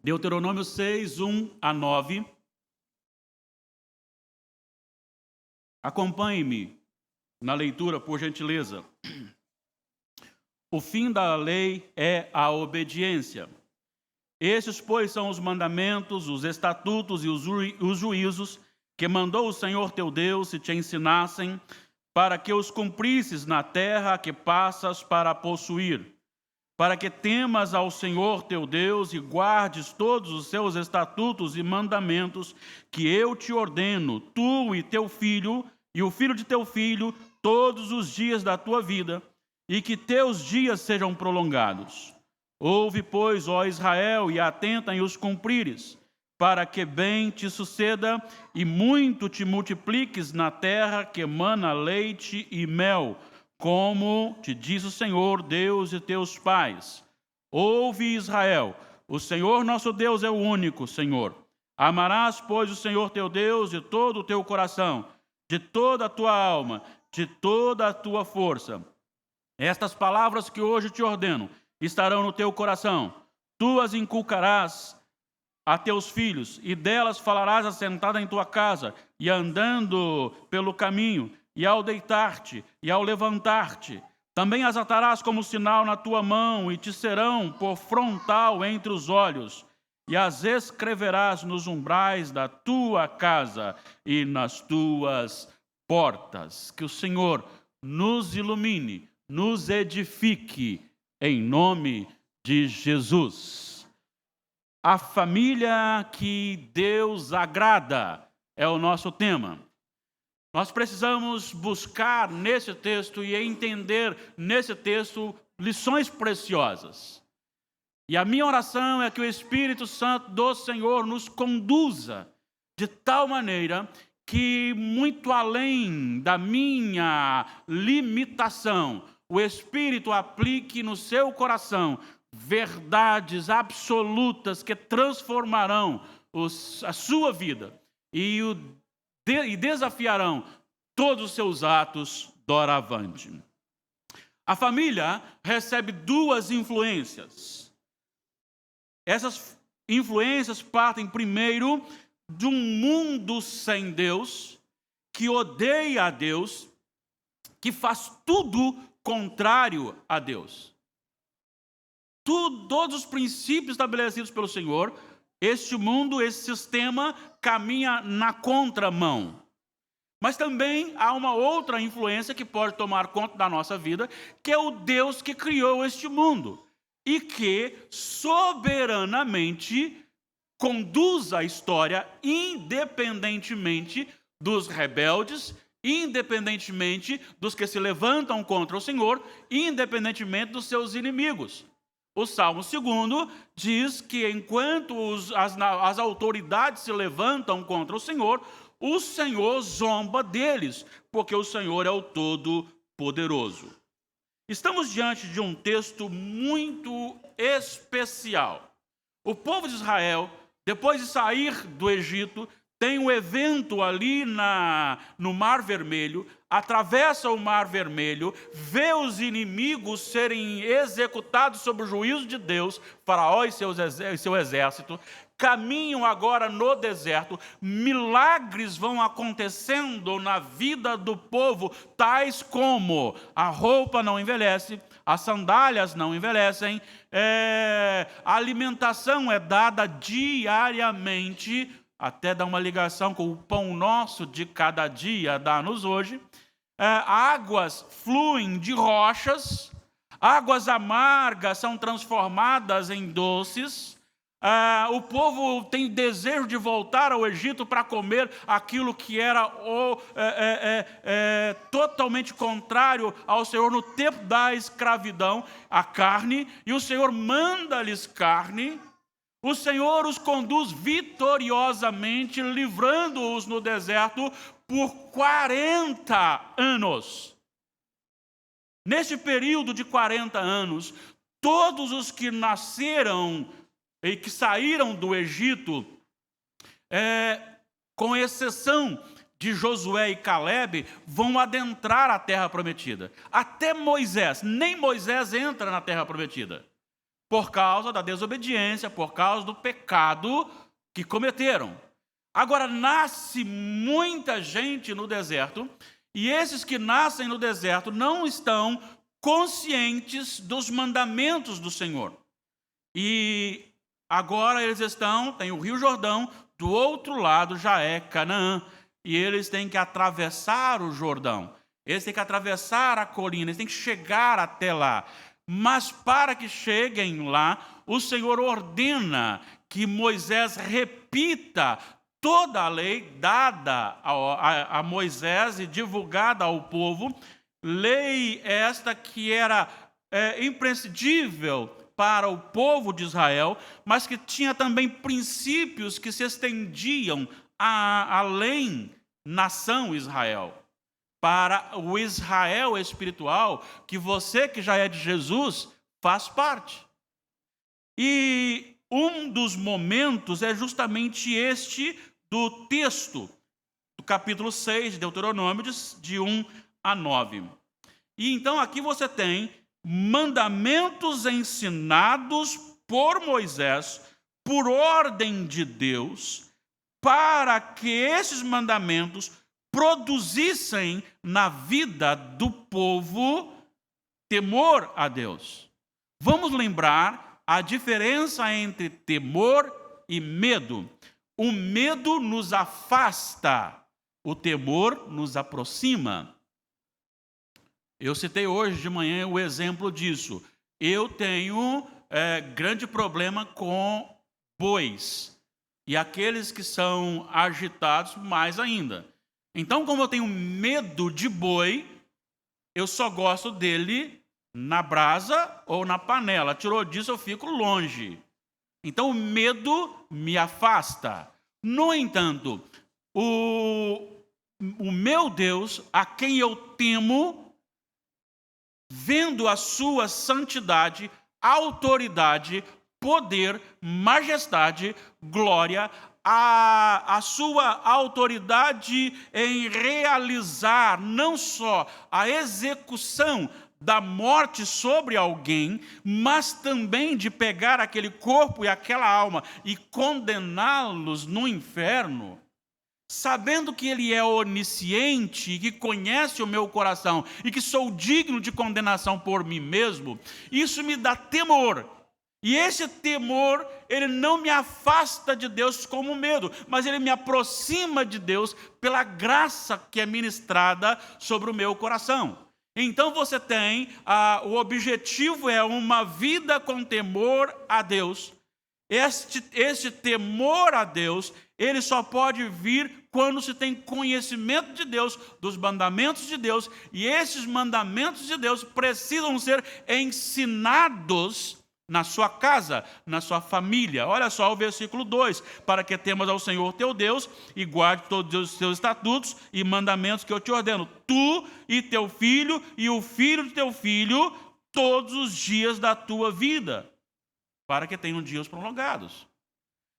Deuteronômio 6, 1 a 9. Acompanhe-me na leitura, por gentileza. O fim da lei é a obediência. Estes, pois, são os mandamentos, os estatutos e os juízos que mandou o Senhor teu Deus e te ensinassem, para que os cumprisses na terra que passas para possuir, para que temas ao Senhor teu Deus e guardes todos os seus estatutos e mandamentos que eu te ordeno, tu e teu filho, e o filho de teu filho, todos os dias da tua vida, e que teus dias sejam prolongados. Ouve, pois, ó Israel, e atenta em os cumprires, para que bem te suceda e muito te multipliques na terra que emana leite e mel, como te diz o Senhor, Deus de teus pais. Ouve, Israel, o Senhor nosso Deus é o único Senhor. Amarás, pois, o Senhor teu Deus de todo o teu coração, de toda a tua alma, de toda a tua força. Estas palavras que hoje te ordeno estarão no teu coração. Tu as inculcarás a teus filhos, e delas falarás assentada em tua casa, e andando pelo caminho, e ao deitar-te, e ao levantar-te. Também as atarás como sinal na tua mão, e te serão por frontal entre os olhos, e as escreverás nos umbrais da tua casa e nas tuas portas. Que o Senhor nos ilumine, nos edifique, em nome de Jesus. A família que Deus agrada é o nosso tema. Nós precisamos buscar nesse texto e entender nesse texto lições preciosas. E a minha oração é que o Espírito Santo do Senhor nos conduza de tal maneira que, muito além da minha limitação, o Espírito aplique no seu coração verdades absolutas que transformarão a sua vida e desafiarão todos os seus atos doravante. A família recebe duas influências. Essas influências partem primeiro de um mundo sem Deus, que odeia a Deus, que faz tudo contrário a Deus. Todos os princípios estabelecidos pelo Senhor, este mundo, esse sistema, caminha na contramão. Mas também há uma outra influência que pode tomar conta da nossa vida, que é o Deus que criou este mundo e que soberanamente conduz a história independentemente dos rebeldes, independentemente dos que se levantam contra o Senhor, independentemente dos seus inimigos. O Salmo 2 diz que enquanto as autoridades se levantam contra o Senhor zomba deles, porque o Senhor é o Todo-Poderoso. Estamos diante de um texto muito especial. O povo de Israel, depois de sair do Egito, tem um evento ali no Mar Vermelho, atravessa o Mar Vermelho, vê os inimigos serem executados sob o juízo de Deus, Faraó e seu exército, caminham agora no deserto, milagres vão acontecendo na vida do povo, tais como a roupa não envelhece, as sandálias não envelhecem, a alimentação é dada diariamente, até dá uma ligação com o pão nosso de cada dia, dá-nos hoje. Águas fluem de rochas, águas amargas são transformadas em doces. O povo tem desejo de voltar ao Egito para comer aquilo que era totalmente contrário ao Senhor no tempo da escravidão, a carne, e o Senhor manda-lhes carne. O Senhor os conduz vitoriosamente, livrando-os no deserto por 40 anos. Neste período de 40 anos, todos os que nasceram e que saíram do Egito, com exceção de Josué e Calebe, vão adentrar a terra prometida. Até Moisés, nem Moisés entra na terra prometida. por causa da desobediência, por causa do pecado que cometeram. Agora, nasce muita gente no deserto, e esses que nascem no deserto não estão conscientes dos mandamentos do Senhor. E agora eles tem o Rio Jordão, do outro lado já é Canaã, e eles têm que atravessar o Jordão. Eles têm que atravessar a colina, eles têm que chegar até lá. Mas para que cheguem lá, o Senhor ordena que Moisés repita toda a lei dada a Moisés e divulgada ao povo, lei esta que era imprescindível para o povo de Israel, mas que tinha também princípios que se estendiam além nação Israel. Para o Israel espiritual, que você que já é de Jesus, faz parte. E um dos momentos é justamente este do texto, do capítulo 6 de Deuteronômio, de 1 a 9. E então aqui você tem mandamentos ensinados por Moisés, por ordem de Deus, para que esses mandamentos produzissem na vida do povo temor a Deus. Vamos lembrar a diferença entre temor e medo. O medo nos afasta, o temor nos aproxima. Eu citei hoje de manhã o exemplo disso. Eu tenho grande problema com bois, e aqueles que são agitados mais ainda. Então, como eu tenho medo de boi, eu só gosto dele na brasa ou na panela. Tirou disso, eu fico longe. Então, o medo me afasta. No entanto, o meu Deus, a quem eu temo, vendo a sua santidade, autoridade, poder, majestade, glória, a sua autoridade em realizar não só a execução da morte sobre alguém, mas também de pegar aquele corpo e aquela alma e condená-los no inferno, sabendo que Ele é onisciente, que conhece o meu coração e que sou digno de condenação por mim mesmo, isso me dá temor. E esse temor, ele não me afasta de Deus como medo, mas ele me aproxima de Deus pela graça que é ministrada sobre o meu coração. Então você tem, o objetivo é uma vida com temor a Deus. Este temor a Deus, ele só pode vir quando se tem conhecimento de Deus, dos mandamentos de Deus, e esses mandamentos de Deus precisam ser ensinados na sua casa, na sua família. Olha só o versículo 2: para que temas ao Senhor teu Deus e guarde todos os seus estatutos e mandamentos que eu te ordeno, tu e teu filho e o filho de teu filho, todos os dias da tua vida, para que tenham dias prolongados.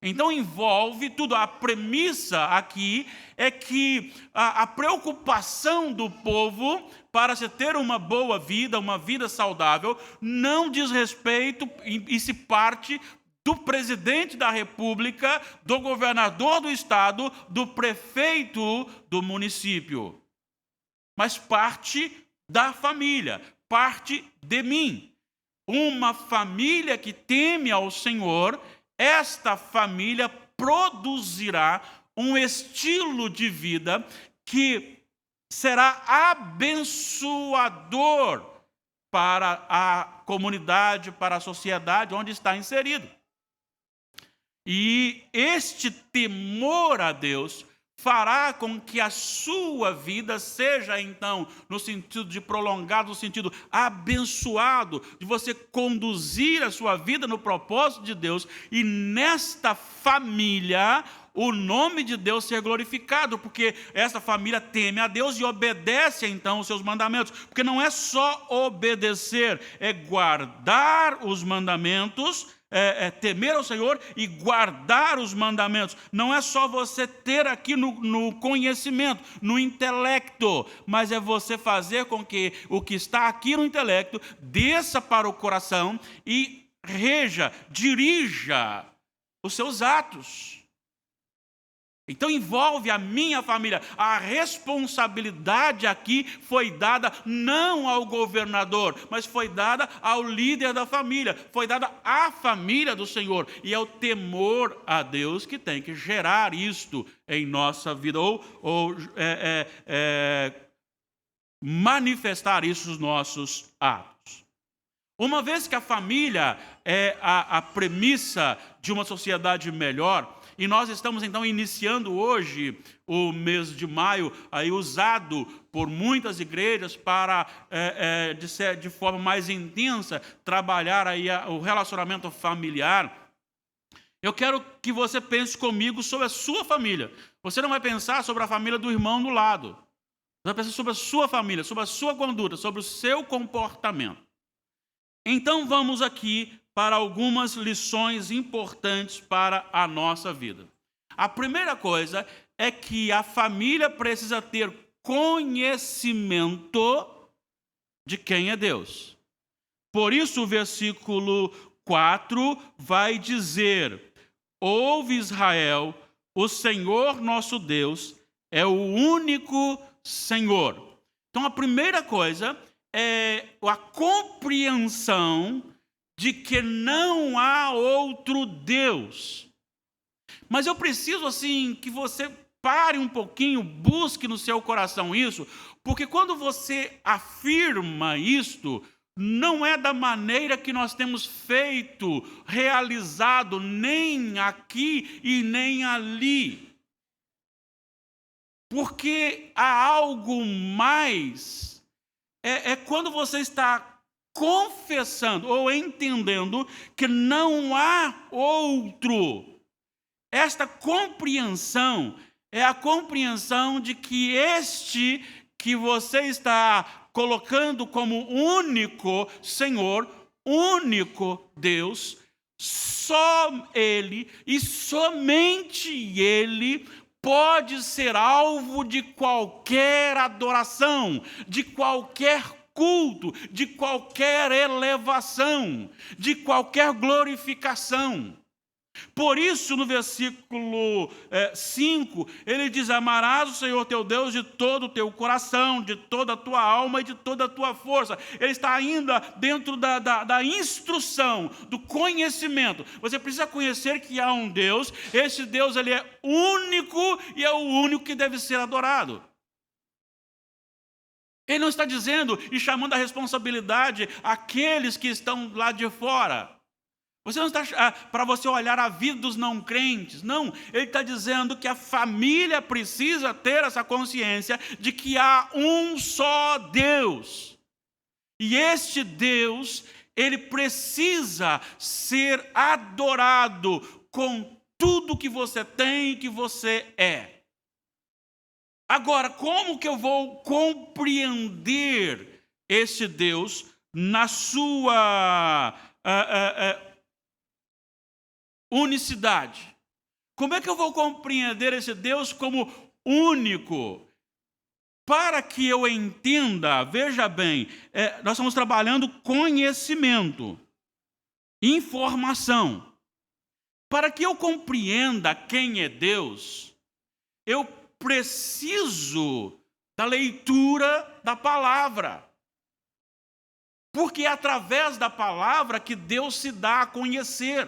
Então envolve tudo. A premissa aqui é que a preocupação do povo para se ter uma boa vida, uma vida saudável, não diz respeito e se parte do presidente da República, do governador do estado, do prefeito do município, mas parte da família, parte de mim. Uma família que teme ao Senhor, esta família produzirá um estilo de vida que será abençoador para a comunidade, para a sociedade onde está inserido. E este temor a Deus fará com que a sua vida seja, então, no sentido de prolongado, no sentido abençoado, de você conduzir a sua vida no propósito de Deus, e nesta família o nome de Deus ser glorificado, porque essa família teme a Deus e obedece, então, os seus mandamentos. Porque não é só obedecer, é guardar os mandamentos, temer ao Senhor e guardar os mandamentos. Não é só você ter aqui no conhecimento, no intelecto, mas é você fazer com que o que está aqui no intelecto desça para o coração e reja, dirija os seus atos. Então envolve a minha família. A responsabilidade aqui foi dada não ao governador, mas foi dada ao líder da família. Foi dada à família do Senhor. E é o temor a Deus que tem que gerar isto em nossa vida, ou manifestar isso nos nossos atos. Uma vez que a família é a premissa de uma sociedade melhor, e nós estamos então iniciando hoje o mês de maio, aí usado por muitas igrejas para, de forma mais intensa, trabalhar aí o relacionamento familiar. Eu quero que você pense comigo sobre a sua família. Você não vai pensar sobre a família do irmão do lado. Você vai pensar sobre a sua família, sobre a sua conduta, sobre o seu comportamento. Então vamos aqui para algumas lições importantes para a nossa vida. A primeira coisa é que a família precisa ter conhecimento de quem é Deus. Por isso o versículo 4 vai dizer: ouve Israel, o Senhor nosso Deus é o único Senhor. Então a primeira coisa é a compreensão de que não há outro Deus. Mas eu preciso, assim, que você pare um pouquinho, busque no seu coração isso, porque quando você afirma isto, não é da maneira que nós temos feito, realizado, nem aqui e nem ali. Porque há algo mais. É quando você está confessando ou entendendo que não há outro. Esta compreensão é a compreensão de que este que você está colocando como único Senhor, único Deus, só Ele e somente Ele pode ser alvo de qualquer adoração, de qualquer culto, de qualquer elevação, de qualquer glorificação. Por isso, no versículo 5, ele diz: amarás o Senhor teu Deus de todo o teu coração, de toda a tua alma e de toda a tua força. Ele está ainda dentro da instrução, do conhecimento. Você precisa conhecer que há um Deus. Esse Deus, ele é único e é o único que deve ser adorado. Ele não está dizendo e chamando a responsabilidade aqueles que estão lá de fora. Você não está para você olhar a vida dos não crentes. Não, ele está dizendo que a família precisa ter essa consciência de que há um só Deus. E este Deus, ele precisa ser adorado com tudo que você tem e que você é. Agora, como que eu vou compreender esse Deus na sua unicidade? Como é que eu vou compreender esse Deus como único? Para que eu entenda, veja bem, nós estamos trabalhando conhecimento, informação. Para que eu compreenda quem é Deus, eu preciso da leitura da palavra. Porque é através da palavra que Deus se dá a conhecer.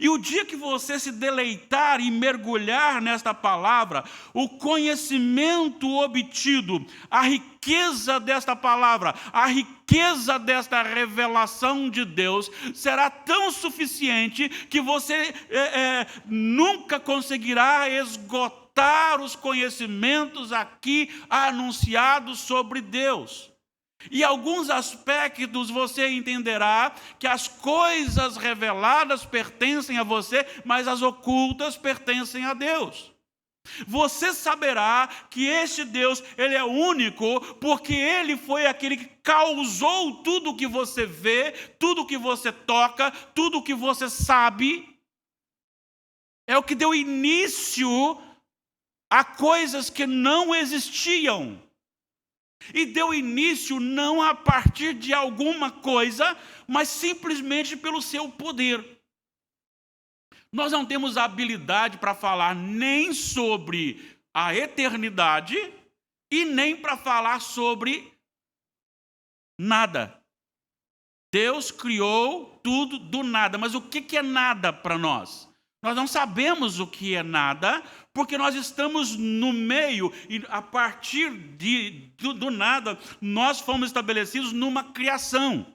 E o dia que você se deleitar e mergulhar nesta palavra, o conhecimento obtido, a riqueza desta palavra, a riqueza desta revelação de Deus, será tão suficiente que você nunca conseguirá esgotar os conhecimentos aqui anunciados sobre Deus. E alguns aspectos você entenderá que as coisas reveladas pertencem a você, mas as ocultas pertencem a Deus. Você saberá que este Deus, ele é único, porque ele foi aquele que causou tudo o que você vê, tudo o que você toca, tudo o que você sabe. É o que deu início a coisas que não existiam. E deu início não a partir de alguma coisa, mas simplesmente pelo seu poder. Nós não temos habilidade para falar nem sobre a eternidade e nem para falar sobre nada. Deus criou tudo do nada, mas o que é nada para nós? Nós não sabemos o que é nada, porque nós estamos no meio, e a partir do nada, nós fomos estabelecidos numa criação.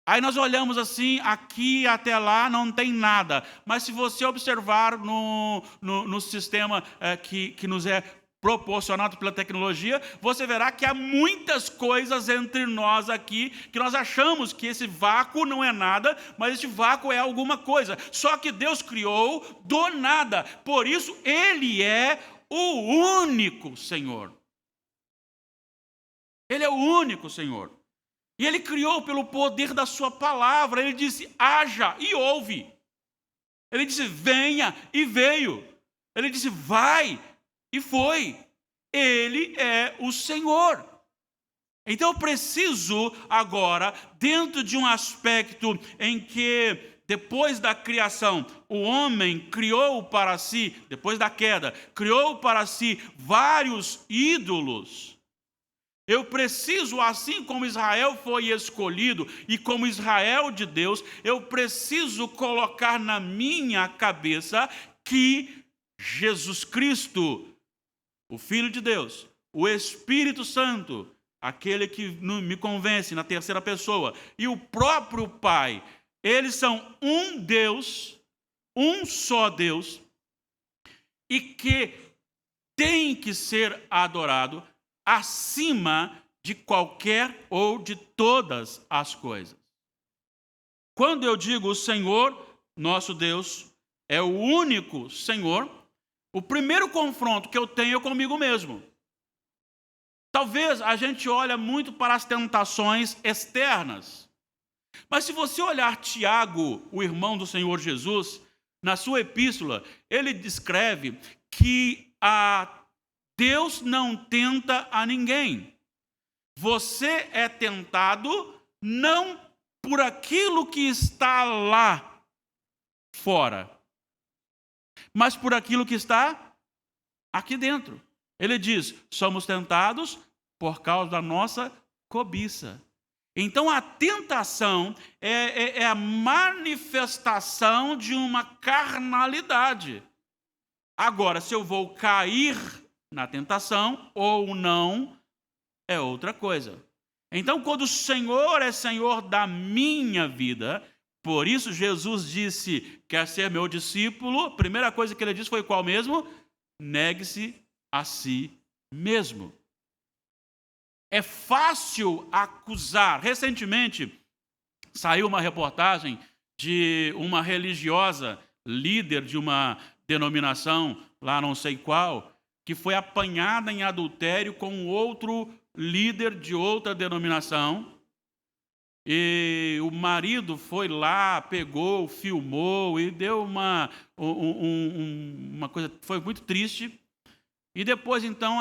Aí nós olhamos assim, aqui até lá não tem nada, mas se você observar no sistema que nos é proporcionado pela tecnologia, você verá que há muitas coisas entre nós aqui, que nós achamos que esse vácuo não é nada, mas esse vácuo é alguma coisa. Só que Deus criou do nada, por isso Ele é o único Senhor. Ele é o único Senhor. E Ele criou pelo poder da sua palavra. Ele disse, haja e houve. Ele disse, venha e veio. Ele disse, vai e foi. Ele é o Senhor. Então eu preciso agora, dentro de um aspecto em que depois da criação, o homem criou para si, depois da queda, criou para si vários ídolos. Eu preciso, assim como Israel foi escolhido e como Israel de Deus, eu preciso colocar na minha cabeça que Jesus Cristo, o Filho de Deus, o Espírito Santo, aquele que me convence na terceira pessoa, e o próprio Pai, eles são um Deus, um só Deus, e que tem que ser adorado acima de qualquer ou de todas as coisas. Quando eu digo o Senhor, nosso Deus, é o único Senhor, o primeiro confronto que eu tenho é comigo mesmo. Talvez a gente olhe muito para as tentações externas. Mas se você olhar Tiago, o irmão do Senhor Jesus, na sua epístola, ele descreve que Deus não tenta a ninguém. Você é tentado não por aquilo que está lá fora, mas por aquilo que está aqui dentro. Ele diz, somos tentados por causa da nossa cobiça. Então a tentação é a manifestação de uma carnalidade. Agora, se eu vou cair na tentação ou não, é outra coisa. Então, quando o Senhor é Senhor da minha vida, por isso Jesus disse, quer ser meu discípulo, a primeira coisa que ele disse foi qual mesmo? Negue-se a si mesmo. É fácil acusar. Recentemente, saiu uma reportagem de uma religiosa, líder de uma denominação, lá não sei qual, que foi apanhada em adultério com outro líder de outra denominação. E o marido foi lá, pegou, filmou e deu uma coisa, foi muito triste. E depois, então,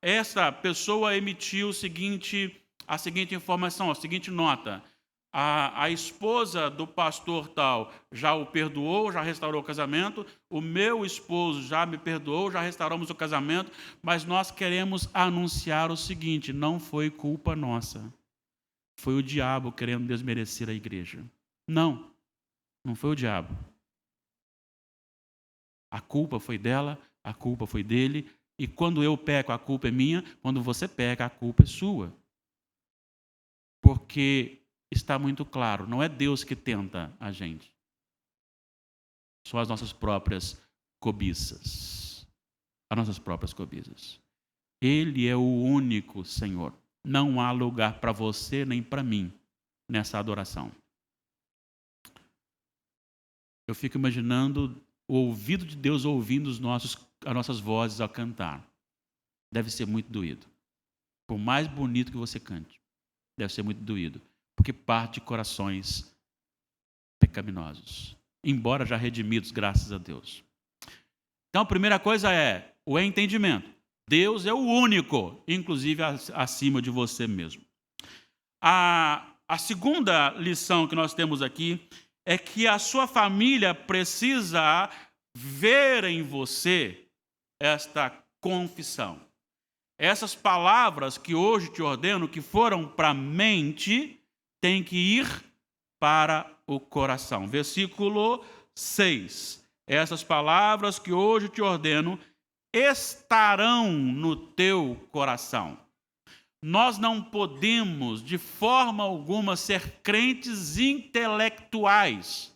essa pessoa emitiu a seguinte informação, a seguinte nota. A esposa do pastor tal já o perdoou, já restaurou o casamento. O meu esposo já me perdoou, já restauramos o casamento. Mas nós queremos anunciar o seguinte, não foi culpa nossa. Foi o diabo querendo desmerecer a igreja. Não foi o diabo. A culpa foi dela, a culpa foi dele. E quando eu peco, a culpa é minha. Quando você peca, a culpa é sua. Porque está muito claro, não é Deus que tenta a gente. São as nossas próprias cobiças. As nossas próprias cobiças. Ele é o único Senhor. Não há lugar para você nem para mim nessa adoração. Eu fico imaginando o ouvido de Deus ouvindo as nossas vozes ao cantar. Deve ser muito doído. Por mais bonito que você cante, deve ser muito doído. Porque parte de corações pecaminosos. Embora já redimidos, graças a Deus. Então, a primeira coisa é o entendimento. Deus é o único, inclusive acima de você mesmo. A segunda lição que nós temos aqui é que a sua família precisa ver em você esta confissão. Essas palavras que hoje te ordeno, que foram para a mente, têm que ir para o coração. Versículo 6. Essas palavras que hoje te ordeno estarão no teu coração. Nós não podemos, de forma alguma, ser crentes intelectuais.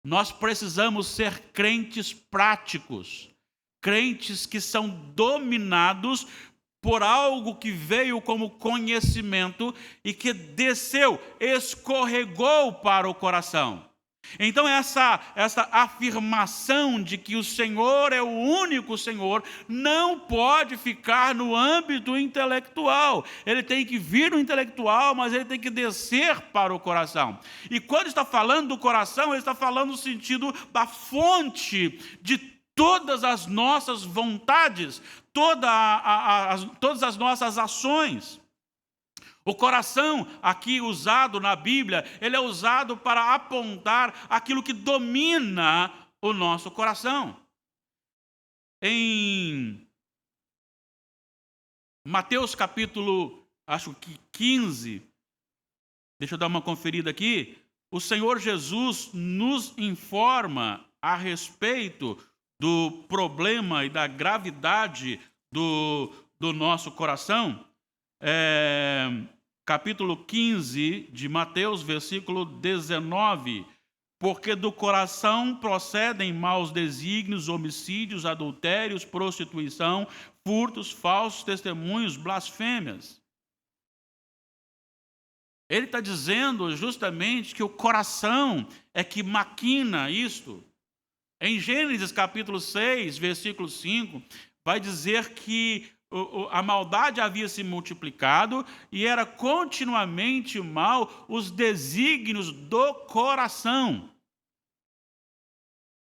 Nós precisamos ser crentes práticos. Crentes que são dominados por algo que veio como conhecimento e que desceu, escorregou para o coração. Então essa afirmação de que o Senhor é o único Senhor não pode ficar no âmbito intelectual. Ele tem que vir no intelectual, mas ele tem que descer para o coração. E quando está falando do coração, ele está falando no sentido da fonte de todas as nossas vontades, todas as nossas ações. O coração, aqui usado na Bíblia, ele é usado para apontar aquilo que domina o nosso coração. Em Mateus capítulo, acho que 15, deixa eu dar uma conferida aqui, o Senhor Jesus nos informa a respeito do problema e da gravidade do nosso coração. Capítulo 15 de Mateus, versículo 19. Porque do coração procedem maus desígnios, homicídios, adultérios, prostituição, furtos, falsos testemunhos, blasfêmias. Ele está dizendo justamente que o coração é que maquina isto. Em Gênesis capítulo 6, versículo 5, vai dizer que a maldade havia se multiplicado e era continuamente mal os desígnios do coração.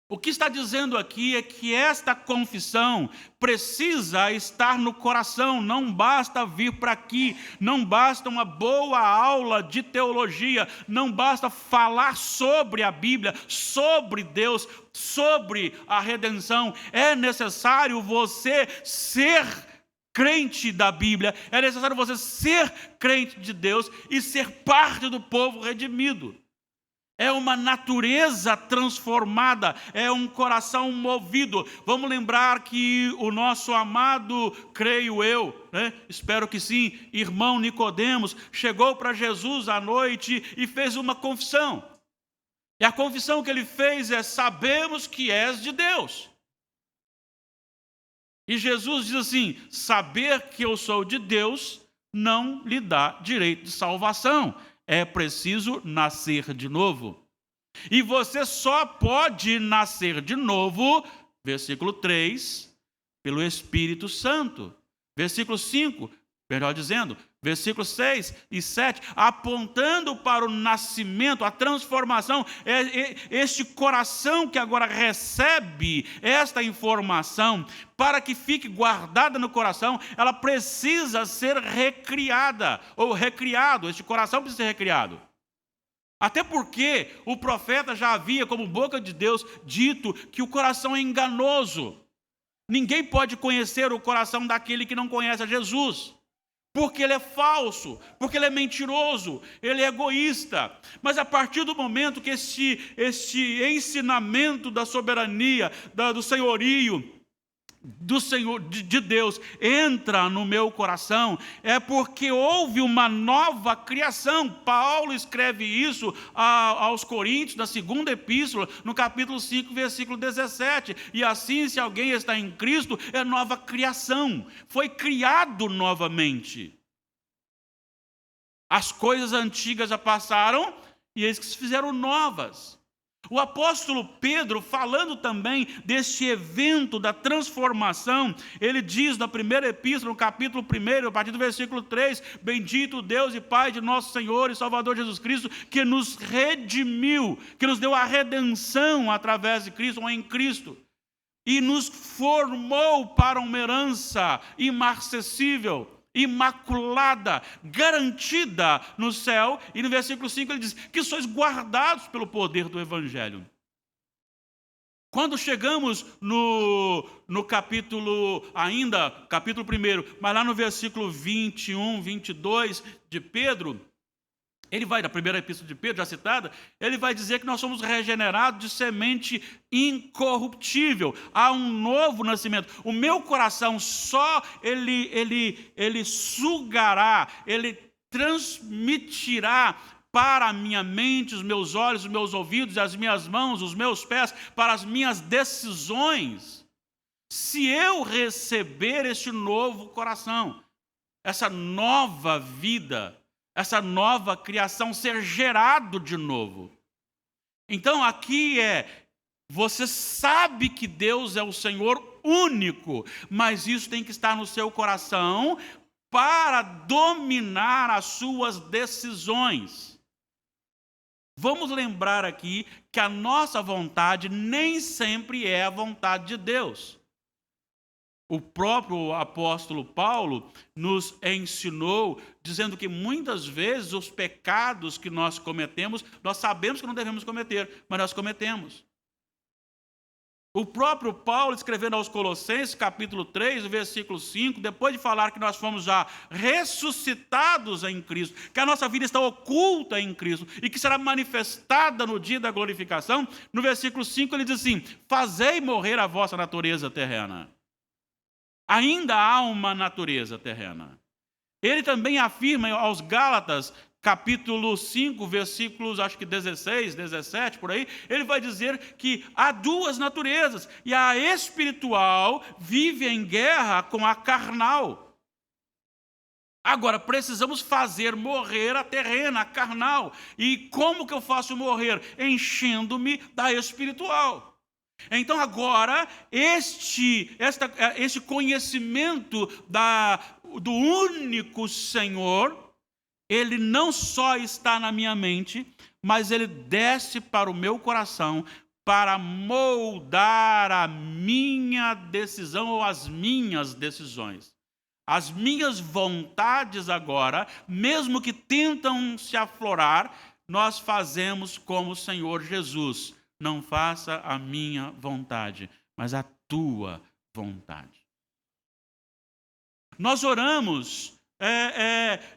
O que está dizendo aqui é que esta confissão precisa estar no coração, não basta vir para aqui, não basta uma boa aula de teologia, não basta falar sobre a Bíblia, sobre Deus, sobre a redenção. É necessário você ser crente da Bíblia, é necessário você ser crente de Deus e ser parte do povo redimido. É uma natureza transformada, é um coração movido. Vamos lembrar que o nosso amado, creio eu, espero que sim, irmão Nicodemos, chegou para Jesus à noite e fez uma confissão. E a confissão que ele fez é: sabemos que és de Deus. E Jesus diz assim: saber que eu sou de Deus não lhe dá direito de salvação. É preciso nascer de novo. E você só pode nascer de novo, versículo 3, pelo Espírito Santo. Versículo 5, melhor dizendo, versículos 6 e 7, apontando para o nascimento, a transformação, este coração que agora recebe esta informação, para que fique guardada no coração, ela precisa ser recriada, ou recriado, este coração precisa ser recriado. Até porque o profeta já havia, como boca de Deus, dito que o coração é enganoso. Ninguém pode conhecer o coração daquele que não conhece a Jesus. Porque ele é falso, porque ele é mentiroso, ele é egoísta. Mas a partir do momento que este ensinamento da soberania, do senhorio, do Senhor, de Deus, entra no meu coração, é porque houve uma nova criação. Paulo escreve isso aos Coríntios, na segunda epístola, no capítulo 5, versículo 17. E assim, se alguém está em Cristo, é nova criação. Foi criado novamente. As coisas antigas já passaram e eles que se fizeram novas. O apóstolo Pedro, falando também deste evento da transformação, ele diz na primeira epístola, no capítulo 1, a partir do versículo 3, bendito Deus e Pai de nosso Senhor e Salvador Jesus Cristo, que nos redimiu, que nos deu a redenção através de Cristo ou em Cristo. e nos formou para uma herança imarcessível, imaculada, garantida no céu. E no versículo 5 ele diz que sois guardados pelo poder do Evangelho. Quando chegamos no capítulo 1, mas lá no versículo 21, 22 de Pedro, ele vai, na primeira epístola de Pedro, já citada, ele vai dizer que nós somos regenerados de semente incorruptível. Há um novo nascimento. O meu coração só ele sugará, ele transmitirá para a minha mente, os meus olhos, os meus ouvidos, as minhas mãos, os meus pés, para as minhas decisões, se eu receber este novo coração, essa nova vida, essa nova criação, ser gerado de novo. Então aqui você sabe que Deus é o Senhor único, mas isso tem que estar no seu coração para dominar as suas decisões. Vamos lembrar aqui que a nossa vontade nem sempre é a vontade de Deus. O próprio apóstolo Paulo nos ensinou, dizendo que muitas vezes os pecados que nós cometemos, nós sabemos que não devemos cometer, mas nós cometemos. O próprio Paulo, escrevendo aos Colossenses, capítulo 3, versículo 5, depois de falar que nós fomos já ressuscitados em Cristo, que a nossa vida está oculta em Cristo e que será manifestada no dia da glorificação, no versículo 5 ele diz assim: fazei morrer a vossa natureza terrena. Ainda há uma natureza terrena. Ele também afirma aos Gálatas, capítulo 5, versículos, acho que 16, 17, por aí, ele vai dizer que há duas naturezas, e a espiritual vive em guerra com a carnal. Agora, precisamos fazer morrer a terrena, a carnal. E como que eu faço morrer? Enchendo-me da espiritual. Então agora, este conhecimento do único Senhor, ele não só está na minha mente, mas ele desce para o meu coração para moldar a minha decisão ou as minhas decisões. As minhas vontades agora, mesmo que tentam se aflorar, nós fazemos como o Senhor Jesus. Não faça a minha vontade, mas a tua vontade. Nós oramos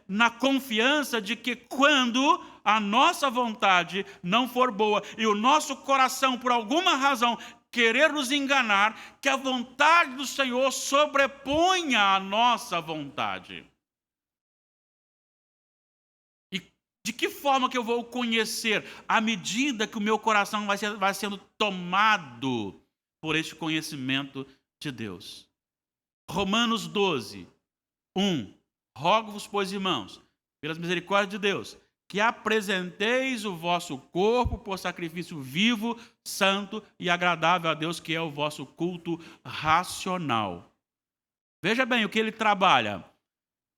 na confiança de que quando a nossa vontade não for boa e o nosso coração, por alguma razão, querer nos enganar, que a vontade do Senhor sobreponha a nossa vontade. De que forma que eu vou conhecer? À medida que o meu coração vai sendo tomado por este conhecimento de Deus. Romanos 12, 1. Rogo-vos, pois, irmãos, pelas misericórdias de Deus, que apresenteis o vosso corpo por sacrifício vivo, santo e agradável a Deus, que é o vosso culto racional. Veja bem o que ele trabalha.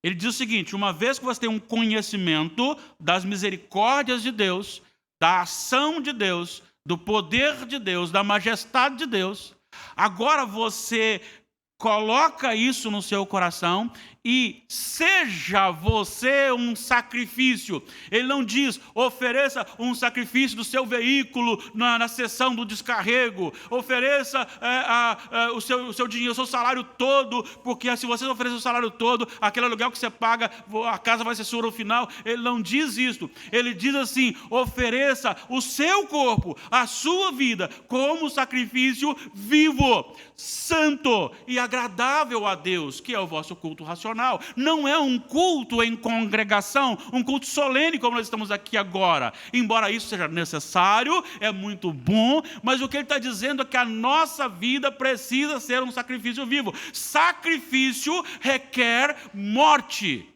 Ele diz o seguinte: uma vez que você tem um conhecimento das misericórdias de Deus, da ação de Deus, do poder de Deus, da majestade de Deus, agora você coloca isso no seu coração e seja você um sacrifício. Ele não diz, ofereça um sacrifício do seu veículo na sessão do descarrego, ofereça o seu dinheiro, o seu salário todo, porque se você oferecer o salário todo, aquele aluguel que você paga, a casa vai ser sua no final. Ele não diz isso. Ele diz assim: ofereça o seu corpo, a sua vida, como sacrifício vivo, santo e agradável a Deus, que é o vosso culto racional. Não é um culto em congregação, um culto solene como nós estamos aqui agora. Embora isso seja necessário, é muito bom, mas o que ele está dizendo é que a nossa vida precisa ser um sacrifício vivo. Sacrifício requer morte.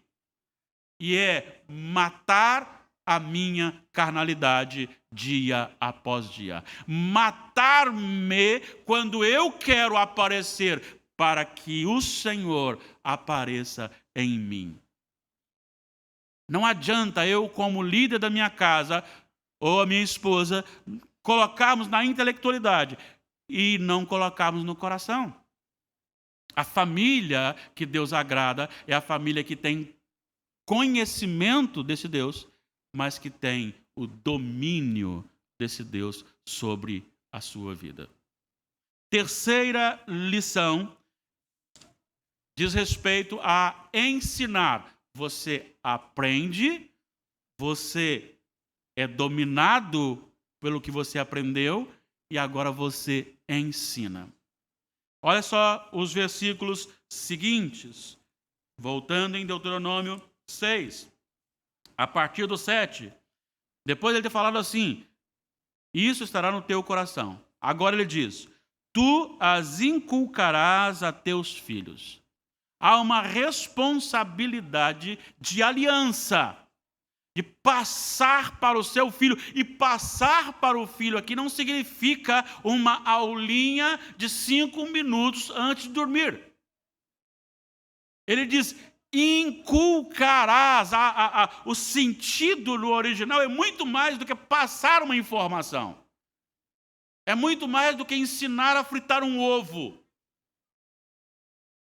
E é matar a minha carnalidade dia após dia. Matar-me quando eu quero aparecer, para que o Senhor apareça em mim. Não adianta eu, como líder da minha casa, ou a minha esposa, colocarmos na intelectualidade: e não colocarmos no coração. A família que Deus agrada é a família que tem conhecimento desse Deus, mas que tem o domínio desse Deus sobre a sua vida. Terceira lição diz respeito a ensinar. Você aprende, você é dominado pelo que você aprendeu e agora você ensina. Olha só os versículos seguintes. Voltando em Deuteronômio 6, a partir do 7. Depois ele ter falado assim: isso estará no teu coração. Agora ele diz: tu as inculcarás a teus filhos. Há uma responsabilidade de aliança, de passar para o seu filho. E passar para o filho aqui não significa uma aulinha de 5 minutos antes de dormir. Ele diz: inculcarás. O sentido no original é muito mais do que passar uma informação. É muito mais do que ensinar a fritar um ovo.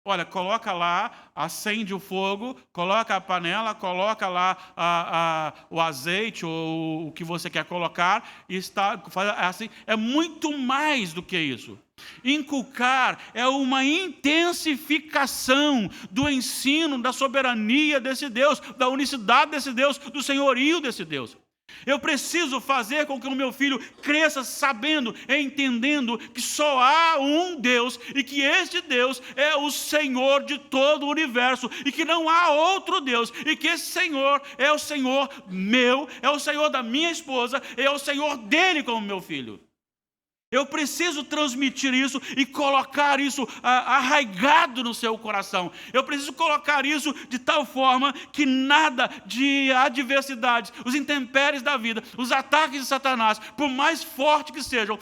Olha, coloca lá, acende o fogo, coloca a panela, coloca lá o azeite ou o que você quer colocar e faz assim. É muito mais do que isso. Inculcar é uma intensificação do ensino da soberania desse Deus, da unicidade desse Deus, do senhorio desse Deus. Eu preciso fazer com que o meu filho cresça sabendo, entendendo que só há um Deus e que este Deus é o Senhor de todo o universo e que não há outro Deus e que esse Senhor é o Senhor meu, é o Senhor da minha esposa, é o Senhor dele como meu filho. Eu preciso transmitir isso e colocar isso arraigado no seu coração. Eu preciso colocar isso de tal forma que nada de adversidades, os intempéries da vida, os ataques de Satanás, por mais fortes que sejam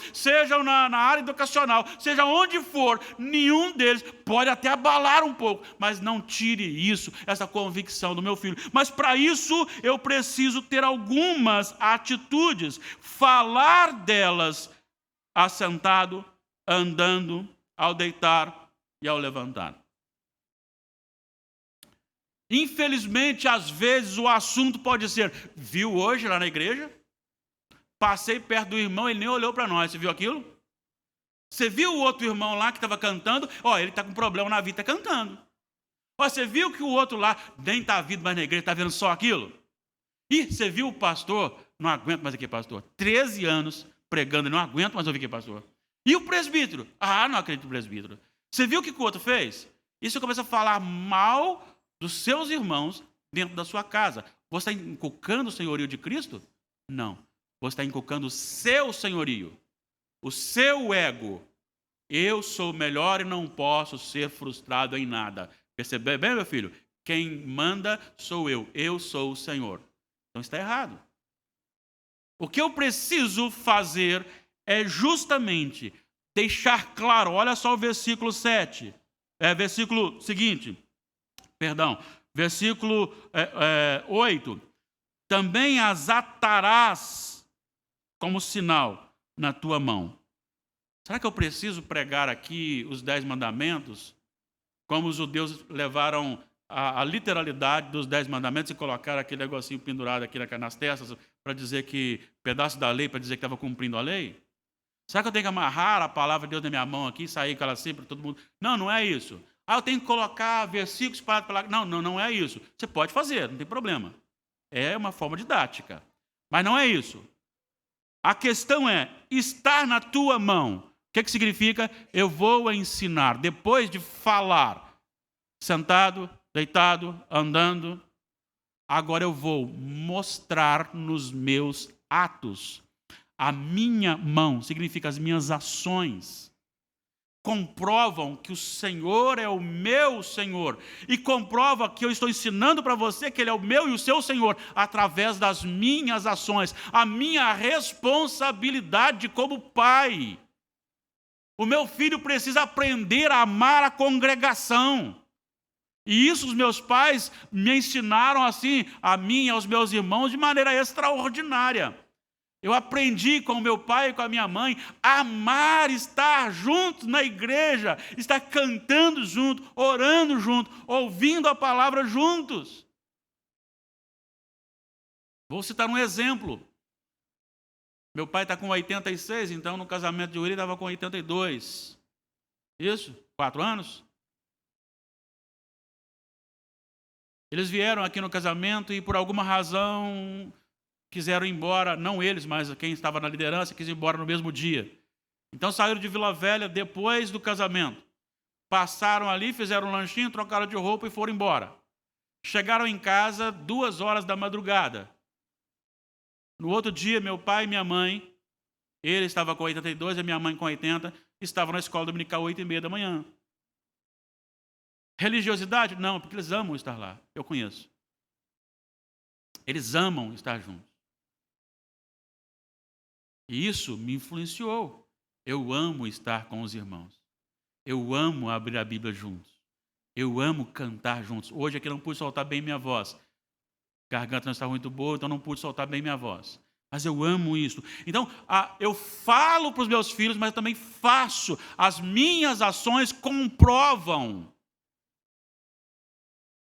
na área educacional, seja onde for, nenhum deles pode até abalar um pouco, mas não tire isso, essa convicção do meu filho. Mas para isso eu preciso ter algumas atitudes, falar delas assentado, andando, ao deitar e ao levantar. Infelizmente, às vezes o assunto pode ser: viu hoje lá na igreja? Passei perto do irmão, ele nem olhou para nós. Você viu aquilo? Você viu o outro irmão lá que estava cantando? Ele está com problema na vida, está cantando. Você viu que o outro lá nem está vindo mais na igreja, está vendo só aquilo? E você viu o pastor? Não aguento mais aqui, pastor. 13 anos pregando, não aguento mais ouvir aqui, pastor. E o presbítero? Não acredito no presbítero. Você viu o que o outro fez? E você começa a falar mal dos seus irmãos dentro da sua casa. Você está inculcando o senhorio de Cristo? Não. Você está inculcando o seu senhorio, o seu ego. Eu sou melhor e não posso ser frustrado em nada. Percebeu bem, meu filho? Quem manda sou eu sou o Senhor. Então está errado. O que eu preciso fazer é justamente deixar claro, olha só o versículo 7, versículo seguinte, versículo 8, também as atarás como sinal na tua mão. Será que eu preciso pregar aqui os 10 mandamentos, como os judeus levaram a literalidade dos 10 mandamentos e colocaram aquele negocinho pendurado aqui nas testas para dizer que, pedaço da lei, para dizer que estava cumprindo a lei? Será que eu tenho que amarrar a palavra de Deus na minha mão aqui e sair com ela assim para todo mundo? Não, não é isso. Eu tenho que colocar versículos para... Não é isso. Você pode fazer, não tem problema. É uma forma didática. Mas não é isso. A questão é estar na tua mão. O que significa? Eu vou ensinar, depois de falar, sentado, deitado, andando, agora eu vou mostrar nos meus atos. A minha mão significa as minhas ações. Comprovam que o Senhor é o meu Senhor. E comprova que eu estou ensinando para você que Ele é o meu e o seu Senhor através das minhas ações. A minha responsabilidade como pai. O meu filho precisa aprender a amar a congregação. E isso os meus pais me ensinaram assim, a mim e aos meus irmãos, de maneira extraordinária. Eu aprendi com o meu pai e com a minha mãe a amar estar juntos na igreja, estar cantando junto, orando junto, ouvindo a palavra juntos. Vou citar um exemplo. Meu pai está com 86, então no casamento de William estava com 82. Isso? 4 anos? Eles vieram aqui no casamento e por alguma razão quiseram ir embora, não eles, mas quem estava na liderança quis ir embora no mesmo dia. Então saíram de Vila Velha depois do casamento. Passaram ali, fizeram um lanchinho, trocaram de roupa e foram embora. Chegaram em casa 2 horas da madrugada. No outro dia, meu pai e minha mãe, ele estava com 82 e minha mãe com 80, estavam na escola dominical 8h30 da manhã. Religiosidade? Não, porque eles amam estar lá. Eu conheço. Eles amam estar juntos. E isso me influenciou. Eu amo estar com os irmãos. Eu amo abrir a Bíblia juntos. Eu amo cantar juntos. Hoje aqui não pude soltar bem minha voz. A garganta não está muito boa, então não pude soltar bem minha voz. Mas eu amo isso. Então, eu falo para os meus filhos, mas também faço. As minhas ações comprovam.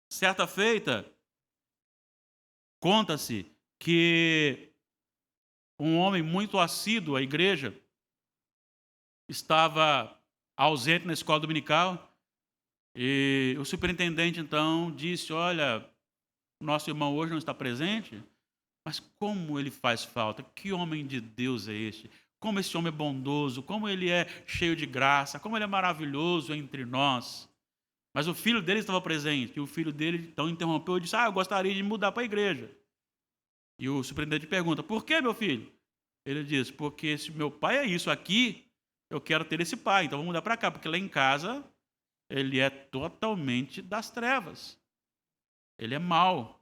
Certa feita, conta-se que um homem muito assíduo à igreja estava ausente na escola dominical e o superintendente então disse: olha, o nosso irmão hoje não está presente, mas como ele faz falta, que homem de Deus é este, como esse homem é bondoso, como ele é cheio de graça, como ele é maravilhoso entre nós. Mas o filho dele estava presente, e o filho dele então interrompeu e disse: eu gostaria de mudar para a igreja. E o superintendente pergunta: por que, meu filho? Ele diz: porque se meu pai é isso aqui, eu quero ter esse pai, então vamos mudar para cá, porque lá em casa ele é totalmente das trevas. Ele é mau,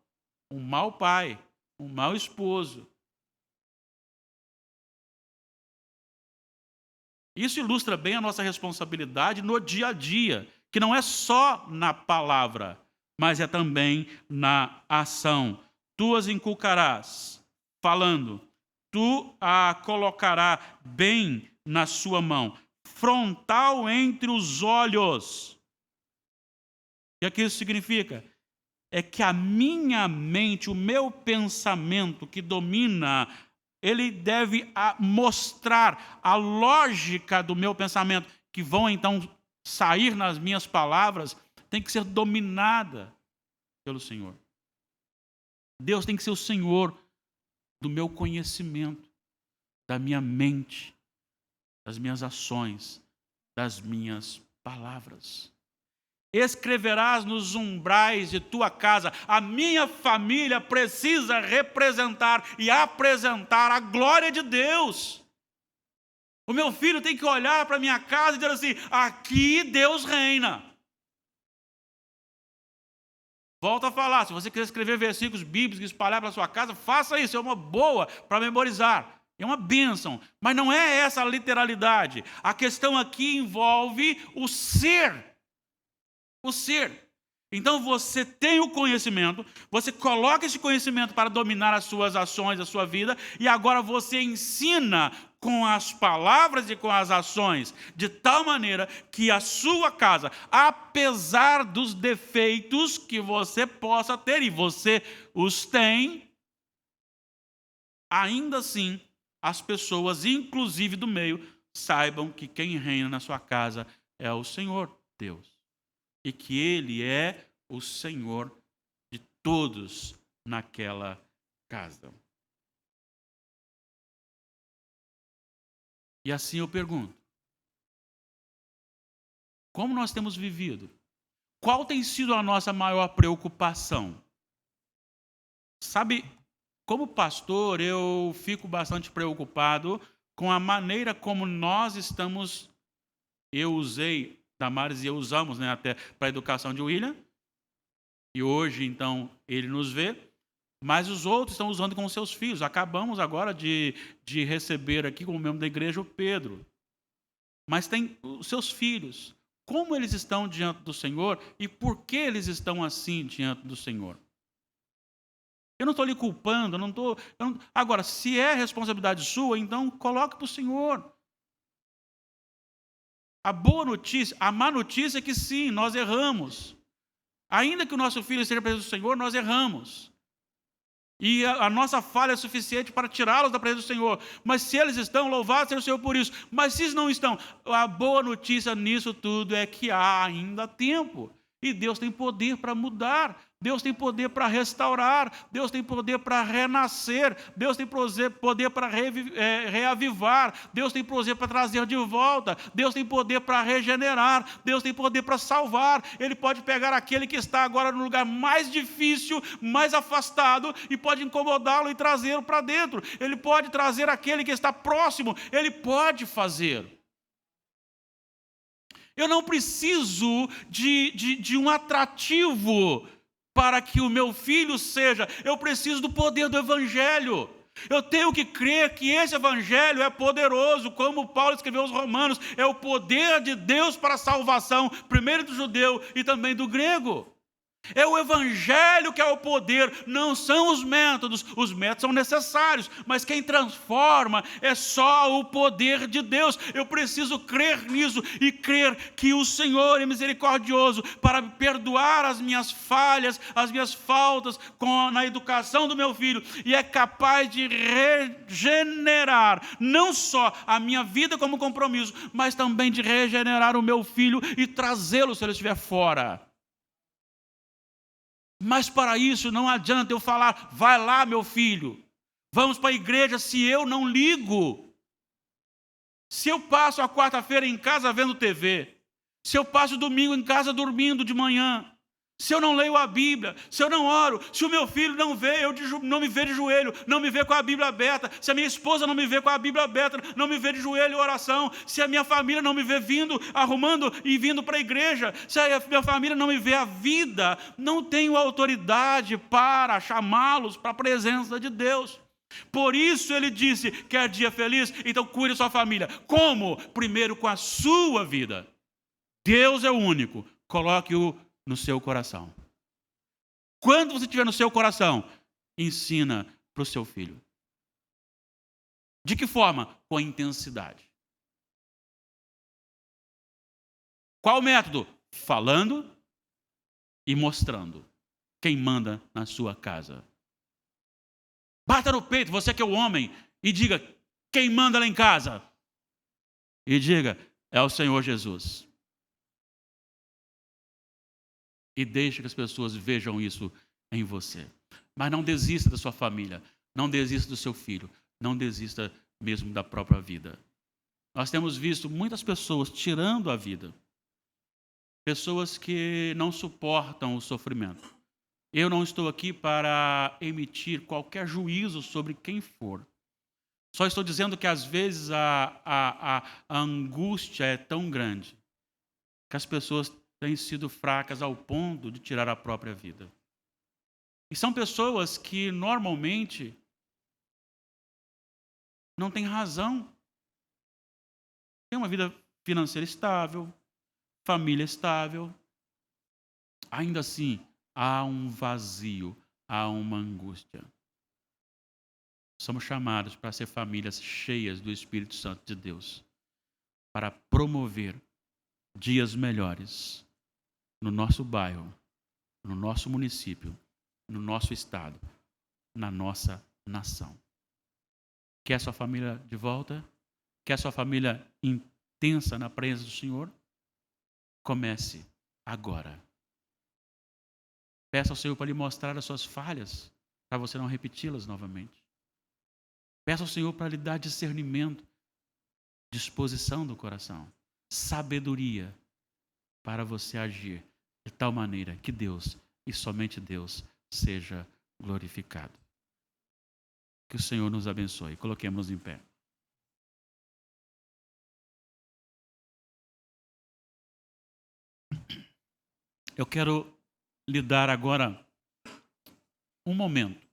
um mau pai, um mau esposo. Isso ilustra bem a nossa responsabilidade no dia a dia, que não é só na palavra, mas é também na ação. Tu as inculcarás, falando, tu a colocarás bem na sua mão, frontal entre os olhos. O que isso significa? É que a minha mente, o meu pensamento que domina, ele deve mostrar a lógica do meu pensamento, que vão então sair nas minhas palavras, tem que ser dominada pelo Senhor. Deus tem que ser o Senhor do meu conhecimento, da minha mente, das minhas ações, das minhas palavras. Escreverás nos umbrais de tua casa. A minha família precisa representar e apresentar a glória de Deus. O meu filho tem que olhar para a minha casa e dizer assim: aqui Deus reina. Volto a falar, se você quiser escrever versículos bíblicos e espalhar para a sua casa, faça isso, é uma boa para memorizar. É uma bênção, mas não é essa a literalidade. A questão aqui envolve o ser. O ser. Então você tem o conhecimento, você coloca esse conhecimento para dominar as suas ações, a sua vida, e agora você ensina com as palavras e com as ações, de tal maneira que a sua casa, apesar dos defeitos que você possa ter, e você os tem, ainda assim, as pessoas, inclusive do meio, saibam que quem reina na sua casa é o Senhor Deus. E que Ele é o Senhor de todos naquela casa. E assim eu pergunto: como nós temos vivido? Qual tem sido a nossa maior preocupação? Sabe, como pastor, eu fico bastante preocupado com a maneira como nós estamos. Eu usei, Damares e eu usamos, até para a educação de William, e hoje, então, ele nos vê, mas os outros estão usando com seus filhos. Acabamos agora de receber aqui, como membro da igreja, o Pedro. Mas tem os seus filhos. Como eles estão diante do Senhor e por que eles estão assim diante do Senhor? Eu não estou lhe culpando, Agora, se é responsabilidade sua, então coloque para o Senhor. A boa notícia, a má notícia é que sim, nós erramos. Ainda que o nosso filho esteja preso do Senhor, nós erramos. E a nossa falha é suficiente para tirá-los da presença do Senhor. Mas se eles estão, louvado seja o Senhor por isso. Mas se eles não estão, a boa notícia nisso tudo é que há ainda tempo. E Deus tem poder para mudar. Deus tem poder para restaurar. Deus tem poder para renascer. Deus tem poder para reavivar. Deus tem poder para trazer de volta. Deus tem poder para regenerar. Deus tem poder para salvar. Ele pode pegar aquele que está agora no lugar mais difícil, mais afastado, e pode incomodá-lo e trazê-lo para dentro. Ele pode trazer aquele que está próximo. Ele pode fazer. Eu não preciso de um atrativo para que o meu filho seja. Eu preciso do poder do Evangelho. Eu tenho que crer que esse Evangelho é poderoso, como Paulo escreveu aos Romanos, é o poder de Deus para a salvação, primeiro do judeu e também do grego. É o Evangelho que é o poder, não são os métodos são necessários, mas quem transforma é só o poder de Deus. Eu preciso crer nisso e crer que o Senhor é misericordioso para perdoar as minhas falhas, as minhas faltas na educação do meu filho, e é capaz de regenerar não só a minha vida como compromisso, mas também de regenerar o meu filho e trazê-lo se ele estiver fora. Mas para isso não adianta eu falar, vai lá meu filho, vamos para a igreja, se eu não ligo. Se eu passo a quarta-feira em casa vendo TV, se eu passo o domingo em casa dormindo de manhã, se eu não leio a Bíblia, se eu não oro, se o meu filho não me vê de joelho, não me vê com a Bíblia aberta, se a minha esposa não me vê com a Bíblia aberta, não me vê de joelho em oração, se a minha família não me vê arrumando e vindo para a igreja, se a minha família não me vê a vida, não tenho autoridade para chamá-los para a presença de Deus. Por isso ele disse, quer dia feliz? Então cuide da sua família. Como? Primeiro com a sua vida. Deus é o único, coloque-o no seu coração. Quando você estiver no seu coração, ensina para o seu filho. De que forma? Com intensidade. Qual o método? Falando e mostrando quem manda na sua casa. Bata no peito, você que é o homem, e diga, quem manda lá em casa? E diga, é o Senhor Jesus. E deixe que as pessoas vejam isso em você. Mas não desista da sua família, não desista do seu filho, não desista mesmo da própria vida. Nós temos visto muitas pessoas tirando a vida. Pessoas que não suportam o sofrimento. Eu não estou aqui para emitir qualquer juízo sobre quem for. Só estou dizendo que às vezes a angústia é tão grande que as pessoas têm sido fracas ao ponto de tirar a própria vida. E são pessoas que normalmente não têm razão. Têm uma vida financeira estável, família estável. Ainda assim, há um vazio, há uma angústia. Somos chamados para ser famílias cheias do Espírito Santo de Deus, para promover dias melhores no nosso bairro, no nosso município, no nosso estado, na nossa nação. Quer sua família de volta? Quer sua família intensa na presença do Senhor? Comece agora. Peça ao Senhor para lhe mostrar as suas falhas, para você não repeti-las novamente. Peça ao Senhor para lhe dar discernimento, disposição do coração, sabedoria para você agir de tal maneira que Deus, e somente Deus, seja glorificado. Que o Senhor nos abençoe. Coloquemos em pé. Eu quero lhe dar agora um momento.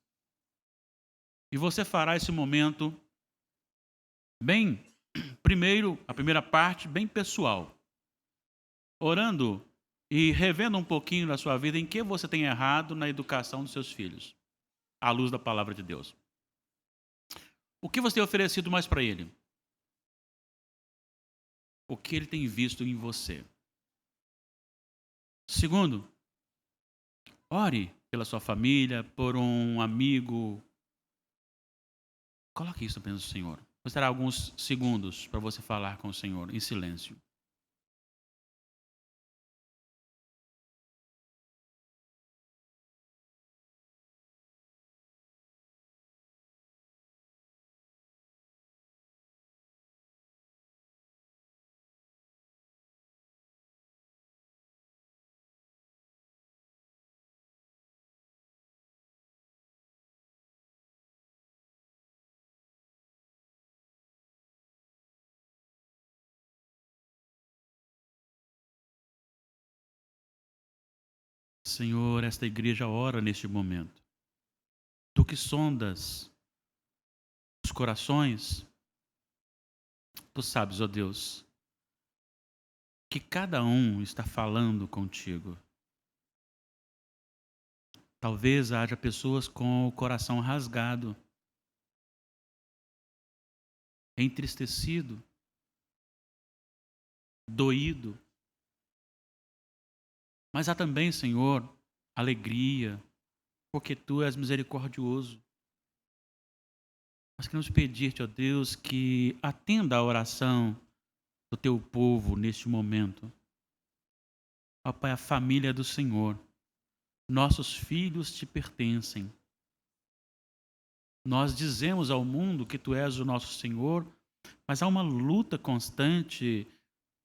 E você fará esse momento bem, primeiro, a primeira parte, bem pessoal. Orando e revendo um pouquinho da sua vida em que você tem errado na educação dos seus filhos. à luz da palavra de Deus. O que você tem oferecido mais para Ele? O que Ele tem visto em você? Segundo, ore pela sua família, por um amigo. Coloque isso na presença do Senhor. Você terá alguns segundos para você falar com o Senhor em silêncio. Senhor, esta igreja ora neste momento. Tu que sondas os corações, tu sabes, ó Deus, que cada um está falando contigo. Talvez haja pessoas com o coração rasgado, entristecido, doído. Mas há também, Senhor, alegria, porque Tu és misericordioso. Nós queremos pedir-te, ó Deus, que atenda a oração do Teu povo neste momento. Ó Pai, a família do Senhor, nossos filhos Te pertencem. Nós dizemos ao mundo que Tu és o nosso Senhor, mas há uma luta constante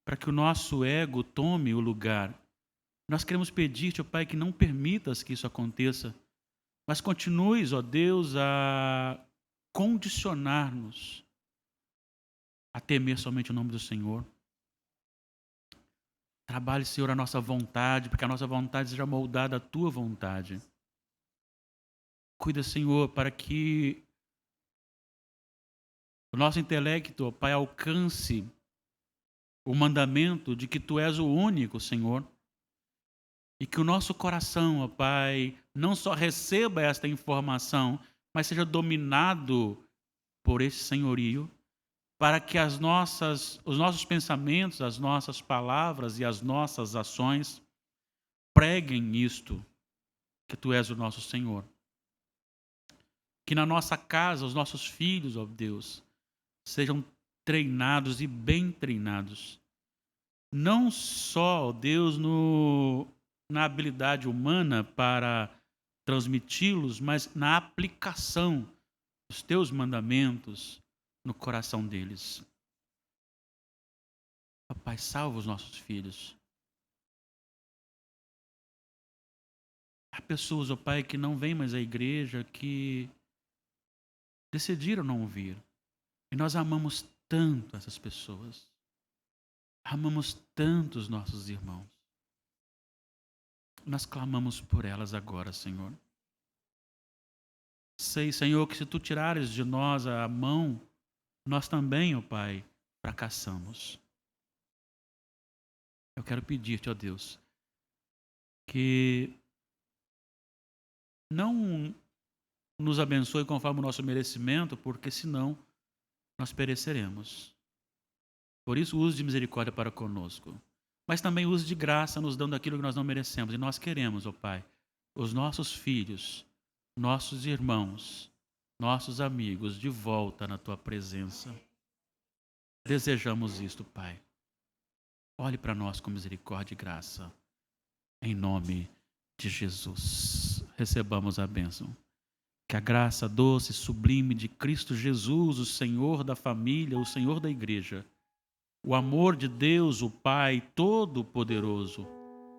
para que o nosso ego tome o lugar. Nós queremos pedir-te, ó Pai, que não permitas que isso aconteça, mas continues, ó Deus, a condicionar-nos a temer somente o nome do Senhor. Trabalhe, Senhor, a nossa vontade, porque a nossa vontade seja moldada à Tua vontade. Cuida, Senhor, para que o nosso intelecto, ó Pai, alcance o mandamento de que Tu és o único, Senhor, e que o nosso coração, ó Pai, não só receba esta informação, mas seja dominado por esse senhorio, para que os nossos pensamentos, as nossas palavras e as nossas ações preguem isto, que Tu és o nosso Senhor. Que na nossa casa os nossos filhos, ó Deus, sejam treinados e bem treinados. Não só, ó Deus, na habilidade humana para transmiti-los, mas na aplicação dos Teus mandamentos no coração deles. Ó Pai, salva os nossos filhos. Há pessoas, ó Pai, que não vêm mais à igreja, que decidiram não vir. E nós amamos tanto essas pessoas. Amamos tanto os nossos irmãos. Nós clamamos por elas agora, Senhor. Sei, Senhor, que se Tu tirares de nós a mão, nós também, ó Pai, fracassamos. Eu quero pedir-te, ó Deus, que não nos abençoe conforme o nosso merecimento, porque senão nós pereceremos. Por isso, use de misericórdia para conosco. Mas também use de graça, nos dando aquilo que nós não merecemos. E nós queremos, ó Pai, os nossos filhos, nossos irmãos, nossos amigos de volta na Tua presença. Desejamos isto, Pai. Olhe para nós com misericórdia e graça. Em nome de Jesus. Recebamos a bênção. Que a graça doce e sublime de Cristo Jesus, o Senhor da família, o Senhor da igreja, o amor de Deus, o Pai Todo-Poderoso,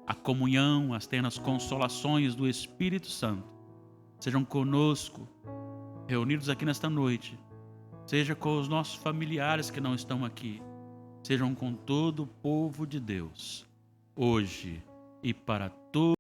a comunhão, as ternas consolações do Espírito Santo, sejam conosco, reunidos aqui nesta noite, seja com os nossos familiares que não estão aqui, sejam com todo o povo de Deus, hoje e para todos